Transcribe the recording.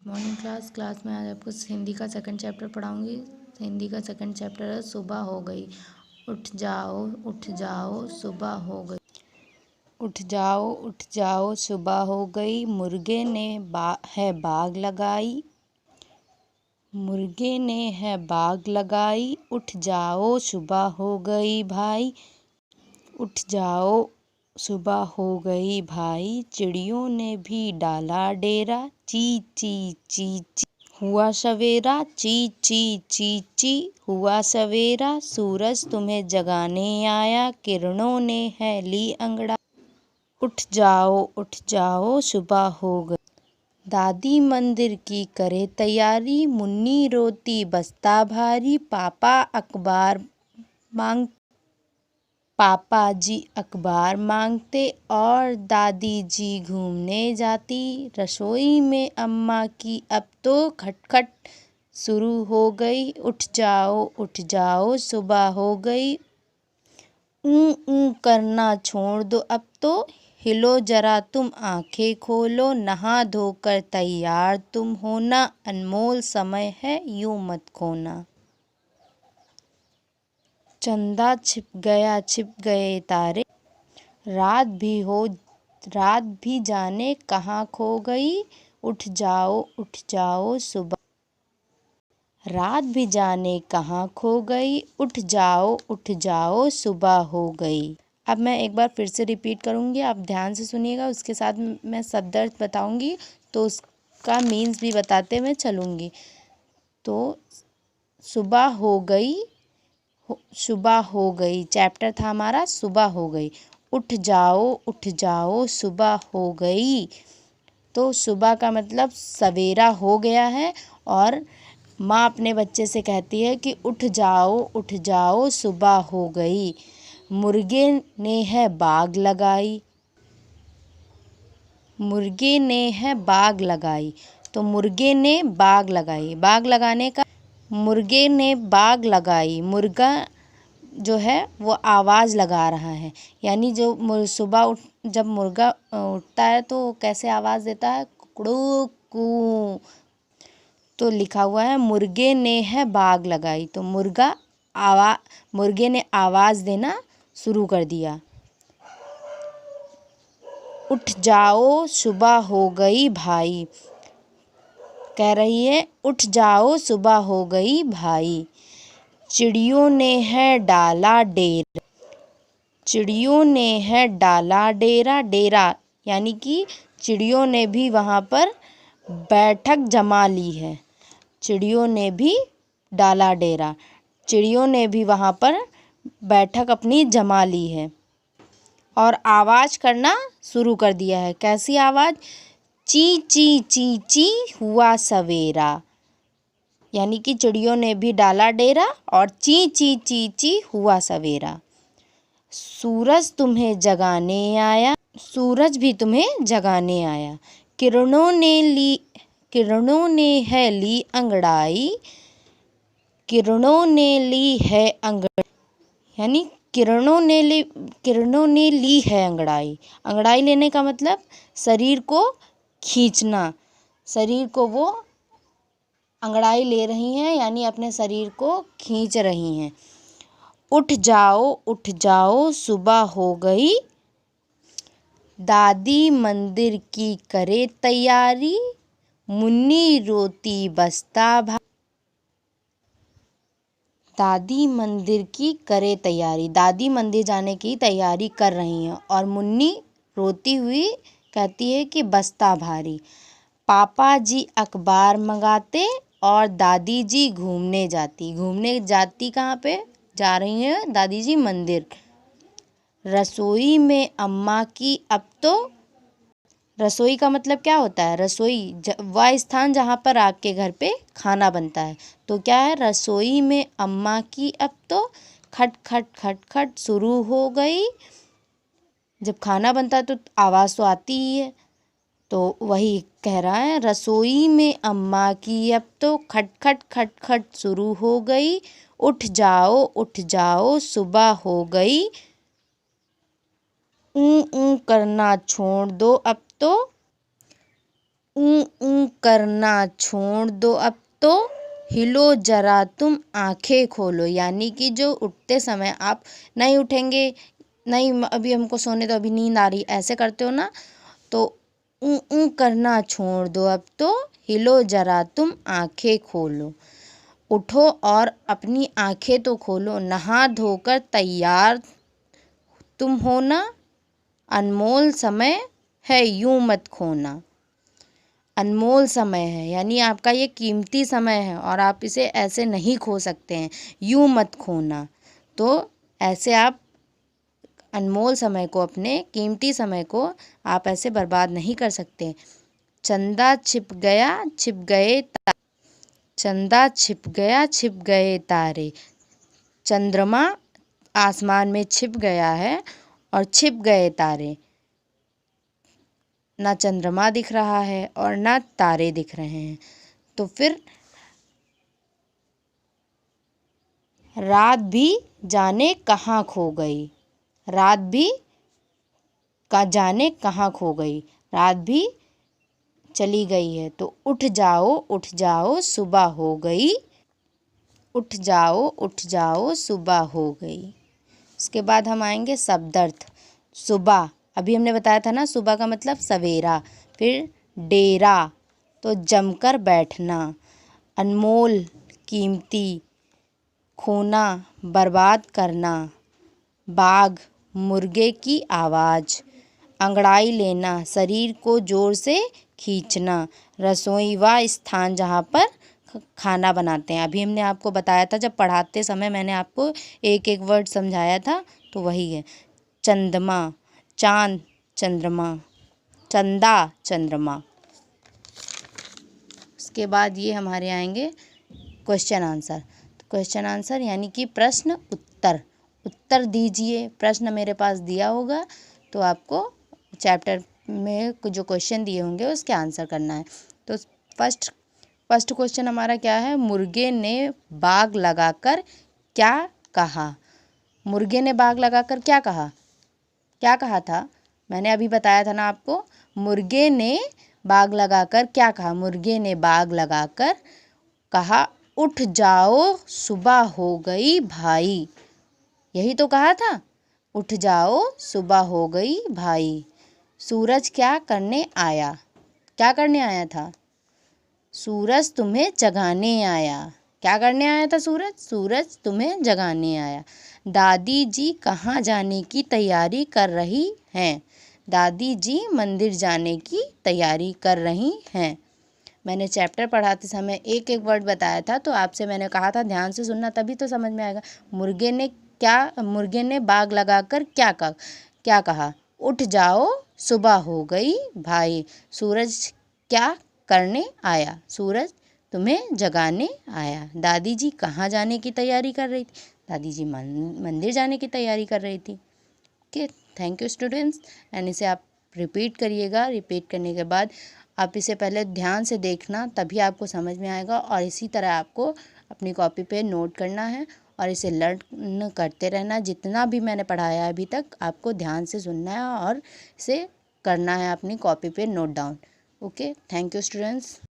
Morning class में आज आपको हिंदी का सेकंड चैप्टर पढ़ाऊंगी। हिंदी का सेकंड चैप्टर है सुबह हो गई। उठ जाओ उठ जाओ सुबह हो गई। उठ जाओ सुबह हो गई। मुर्गे ने है बाग लगाई। मुर्गे ने है बाग लगाई। उठ जाओ सुबह हो गई भाई। उठ जाओ सुबह हो गई भाई। चिड़ियों ने भी डाला डेरा। ची ची ची ची हुआ सवेरा। ची ची ची ची हुआ सवेरा। सूरज तुम्हें जगाने आया। किरणों ने है ली अंगड़ा। उठ जाओ सुबह हो गई। दादी मंदिर की करे तैयारी। मुन्नी रोती बस्ता भारी। पापा जी अखबार मांगते और दादी जी घूमने जाती। रसोई में अम्मा की अब तो खटखट शुरू हो गई। उठ जाओ सुबह हो गई। ऊ करना छोड़ दो अब तो। हिलो जरा तुम आंखें खोलो। नहा धोकर तैयार तुम होना। अनमोल समय है यूं मत खोना। चंदा छिप गए तारे। रात भी जाने कहाँ खो गई। उठ जाओ सुबह। रात भी जाने कहाँ खो गई। उठ जाओ सुबह हो गई। अब मैं एक बार फिर से रिपीट करूँगी, आप ध्यान से सुनिएगा। उसके साथ मैं शब्द अर्थ बताऊँगी तो उसका मीन्स भी बताते मैं चलूँगी। तो सुबह हो गई चैप्टर था हमारा सुबह हो गई। उठ जाओ सुबह हो गई। तो सुबह का मतलब सवेरा हो गया है और माँ अपने बच्चे से कहती है कि उठ जाओ सुबह हो गई। मुर्गे ने है बाग लगाई। मुर्गे ने है बाग लगाई। तो मुर्गे ने बाग लगाई। बाग लगाने का मुर्गे ने बाग लगाई। मुर्गा जो है वो आवाज़ लगा रहा है, यानी जो सुबह जब मुर्गा उठता है तो कैसे आवाज़ देता है, कुकड़ू कू। तो लिखा हुआ है मुर्गे ने है बाग लगाई। तो मुर्गे ने आवाज़ देना शुरू कर दिया। उठ जाओ सुबह हो गई भाई। कह रही है उठ जाओ सुबह हो गई भाई। चिड़ियों ने है डाला डेरा। चिड़ियों ने है डाला डेरा। डेरा यानी कि चिड़ियों ने भी वहाँ पर बैठक जमा ली है। चिड़ियों ने भी डाला डेरा। चिड़ियों ने भी वहाँ पर बैठक अपनी जमा ली है और आवाज़ करना शुरू कर दिया है। कैसी आवाज़? ची ची ची ची हुआ सवेरा। यानी कि चिड़ियों ने भी डाला डेरा और ची ची ची ची हुआ सवेरा। सूरज तुम्हें जगाने आया। सूरज भी तुम्हें जगाने आया। किरणों ने है ली अंगड़ाई। किरणों ने ली है यानी किरणों ने ली है अंगड़ाई। अंगड़ाई लेने का मतलब शरीर को खींचना। शरीर को वो अंगड़ाई ले रही हैं, यानी अपने शरीर को खींच रही हैं। उठ जाओ सुबह हो गई। दादी मंदिर की करे तैयारी। मुन्नी रोती बस्ता भारी। दादी मंदिर की करे तैयारी। दादी मंदिर जाने की तैयारी कर रही हैं और मुन्नी रोती हुई कहती है कि बस्ता भारी। पापा जी अखबार मंगाते और दादी जी घूमने जाती कहाँ पे जा रही हैं? दादी जी मंदिर। रसोई में अम्मा की अब तो। रसोई का मतलब क्या होता है? रसोई वह स्थान जहाँ पर आपके घर पे खाना बनता है। तो क्या है? रसोई में अम्मा की अब तो खट खट खट खट शुरू हो गई। जब खाना बनता है तो आवाज़ तो आती ही है। तो वही कह रहा है रसोई में अम्मा की अब तो खट खट खट खट शुरू हो गई। उठ जाओ सुबह हो गई। ऊ करना छोड़ दो अब तो। ऊँ ऊँ करना छोड़ दो अब तो, हिलो जरा तुम आंखें खोलो। यानी कि जो उठते समय आप नहीं उठेंगे, नहीं अभी हमको सोने दो, अभी नींद आ रही, ऐसे करते हो ना, तो ऊँ ऊँ करना छोड़ दो अब तो, हिलो जरा तुम आंखें खोलो। उठो और अपनी आंखें तो खोलो, नहा धोकर तैयार तुम हो ना, अनमोल समय है यूं मत खोना। अनमोल समय है यानी आपका ये कीमती समय है और आप इसे ऐसे नहीं खो सकते हैं, यूं मत खोना। तो ऐसे आप अनमोल समय को, अपने कीमती समय को आप ऐसे बर्बाद नहीं कर सकते। चंदा छिप गया छिप गए चंदा छिप गया छिप गए तारे। चंद्रमा आसमान में छिप गया है और छिप गए तारे। ना चंद्रमा दिख रहा है और ना तारे दिख रहे हैं। तो फिर रात भी जाने कहाँ खो गई। रात भी का जाने कहाँ खो गई, रात भी चली गई है। तो उठ जाओ सुबह हो गई। उठ जाओ सुबह हो गई। उसके बाद हम आएंगे शब्दार्थ। सुबह, अभी हमने बताया था ना, सुबह का मतलब सवेरा। फिर डेरा, तो जमकर बैठना। अनमोल, कीमती। खोना, बर्बाद करना। बाघ, मुर्गे की आवाज़। अंगड़ाई लेना, शरीर को जोर से खींचना। रसोई वह स्थान जहाँ पर खाना बनाते हैं। अभी हमने आपको बताया था, जब पढ़ाते समय मैंने आपको एक एक वर्ड समझाया था, तो वही है। चंद्रमा, चांद, चंद्रमा। चंदा, चंद्रमा। उसके बाद ये हमारे आएंगे क्वेश्चन आंसर। क्वेश्चन आंसर यानी कि प्रश्न उत्तर। उत्तर दीजिए। प्रश्न मेरे पास दिया होगा, तो आपको चैप्टर में जो क्वेश्चन दिए होंगे उसके आंसर करना है। तो फर्स्ट क्वेश्चन हमारा क्या है? मुर्गे ने बाग लगाकर क्या कहा? मुर्गे ने बाग लगाकर क्या कहा? क्या कहा था? मैंने अभी बताया था ना आपको। मुर्गे ने बाग लगाकर क्या कहा? मुर्गे ने बाग लगाकर कहा, उठ जाओ सुबह हो गई भाई। यही तो कहा था, उठ जाओ सुबह हो गई भाई। सूरज क्या करने आया? क्या करने आया था? सूरज तुम्हें जगाने आया। क्या करने आया था सूरज? सूरज तुम्हें जगाने आया। दादी जी कहाँ जाने की तैयारी कर रही हैं? दादी जी मंदिर जाने की तैयारी कर रही हैं। मैंने चैप्टर पढ़ाते समय एक एक वर्ड बताया था, तो आपसे मैंने कहा था ध्यान से सुनना, तभी तो समझ में आएगा। मुर्गे ने बाग लगाकर क्या कहा? उठ जाओ सुबह हो गई भाई। सूरज क्या करने आया? सूरज तुम्हें जगाने आया। दादी जी कहाँ जाने की तैयारी कर रही थी? दादी जी मंदिर जाने की तैयारी कर रही थी। Okay, thank you students. And इसे आप रिपीट करिएगा। रिपीट करने के बाद आप इसे पहले ध्यान से देखना, तभी आपको समझ में आएगा। और इसी तरह आपको अपनी कॉपी पे नोट करना है और इसे लर्न करते रहना। जितना भी मैंने पढ़ाया अभी तक, आपको ध्यान से सुनना है और इसे करना है अपनी कॉपी पे note down. Okay, thank you students.